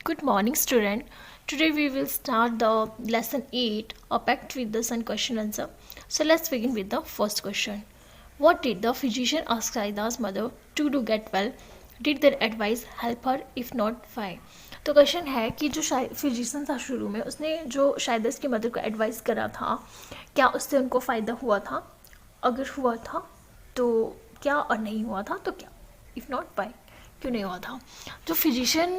Good morning, student. Today we will start the lesson 8, a pact with the sun question answer. So let's begin with the first question. What did the physician ask Saida's mother to do get well? Did their advice help her? If not, why? तो question है कि जो physician था शुरू में उसने जो शायद इसकी मदर को एडवाइस करा था, क्या उससे उनको फ़ायदा हुआ था? अगर हुआ था तो क्या, और नहीं हुआ था तो क्या? If not, why? क्यों नहीं हुआ था? तो physician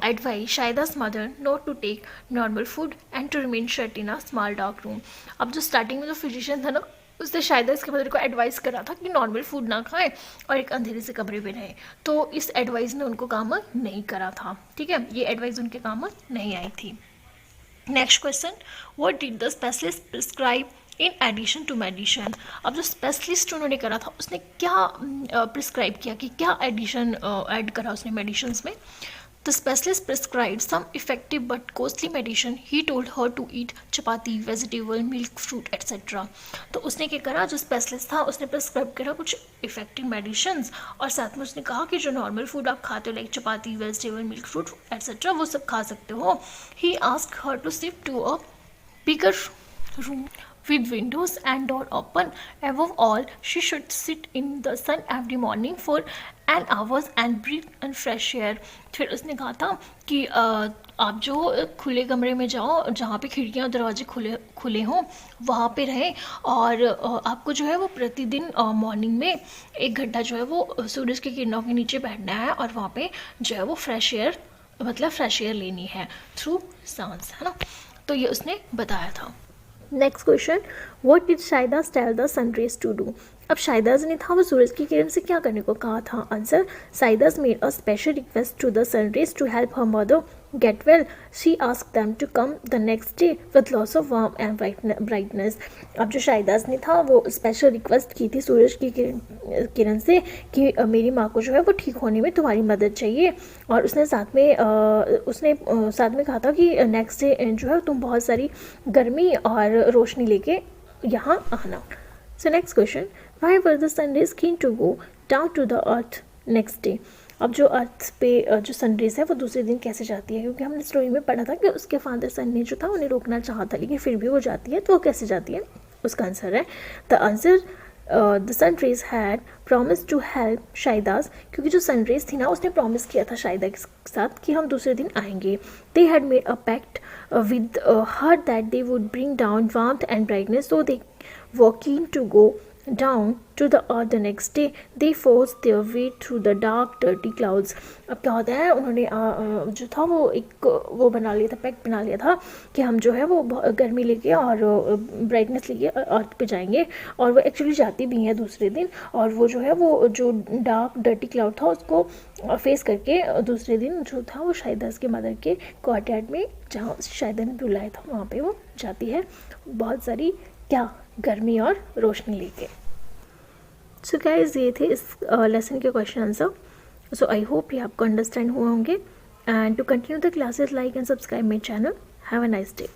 advice Shaida's mother not to take normal food and to remain shut in a small dark room. अब जो स्टार्टिंग में जो फिजिशियन था ना, उसने शायद इसके मदर को एडवाइस करा था कि नॉर्मल फूड ना खाएं और एक अंधेरे से कमरे में रहें. तो इस एडवाइस ने उनको काम नहीं करा था. ठीक है, ये एडवाइस उनके काम नहीं आई थी. Next question, what did the specialist prescribe in addition to medicine. अब जो स्पेशलिस्ट उन्होंने करा था उसने क्या प्रिस्क्राइब किया, कि क्या एडिशन ऐड करा उसने मेडिशंस में. The specialist prescribe some effective but costly medicine. He told her to eat chapati, vegetable, milk, fruit etcetera. तो उसने क्या करा, जो स्पेशलिस्ट था उसने प्रिस्क्राइब करा कुछ इफेक्टिव मेडिशंस, और साथ में उसने कहा कि जो नॉर्मल फूड आप खाते हो like chapati, vegetable, milk, fruit etcetera, वो सब खा सकते हो. He asked her to shift to a bigger room with windows and door open. Above all, she should sit in the sun every morning for an hour and breathe in fresh air. फिर उसने कहा था कि आप जो खुले कमरे में जाओ जहाँ पे खिड़कियाँ और दरवाजे खुले हों वहाँ पे रहें, और आपको जो है वो प्रतिदिन मॉर्निंग में 1 घंटा जो है वो सूरज की किरणों के नीचे बैठना है, और वहाँ पे जो है वो फ्रेश एयर लेनी है थ्रू सांस, है ना. तो ये उसने बताया था. Next question, what did Shaidas tell the sunrays to do. अब शायदास ने था वो सूरज की किरण से क्या करने को कहा था. Answer, Shaidas made a special request to the sunrays to help her mother get well. She asked them to come the next day with lots of warmth and brightness. अब जो शायदास ने था वो स्पेशल रिक्वेस्ट की थी सूरज की किरण से कि मेरी माँ को जो है वो ठीक होने में तुम्हारी मदद चाहिए, और उसने साथ में कहा था कि नेक्स्ट डे जो है तुम बहुत सारी गर्मी और रोशनी लेके यहाँ आना. So next question, why were the sunrays keen to go down to the earth next day. अब जो अर्थ पे जो सनरेज है वो दूसरे दिन कैसे जाती है, क्योंकि हमने स्टोरी में पढ़ा था कि उसके फादर सन ने जो था उन्हें रोकना चाहा था, लेकिन फिर भी वो जाती है. तो वो कैसे जाती है, उसका आंसर है the answer, the sunrays had promise to help Shaidas. क्योंकि जो सनरेज थी ना उसने प्रॉमिस किया था शायदा के साथ कि हम दूसरे दिन आएंगे. They had made a pact with her that they would bring down warmth and brightness. So they were keen to go down to the earth the next day. They forced their way through the dark dirty clouds. अब क्या होता है, उन्होंने जो था वो बना लिया था, पैक्ट बना लिया था कि हम जो है वो गर्मी लेके और ब्राइटनेस लेके अर्थ पे जाएंगे, और वो एक्चुअली जाती भी हैं दूसरे दिन, और वो जो है वो जो डार्क डर्टी क्लाउड था उसको फेस करके दूसरे दिन जो था वो शायदास के मदर के क्वार्टर में जहाँ शायदा ने बुलाया था वहाँ पे वो जाती है बहुत सारी क्या, गर्मी और रोशनी लेके. सो गाइस, ये थे इस लेसन के question answer. So I hope ये आपको अंडरस्टैंड हुए होंगे. And to continue the classes, like and subscribe my channel. Have a nice day.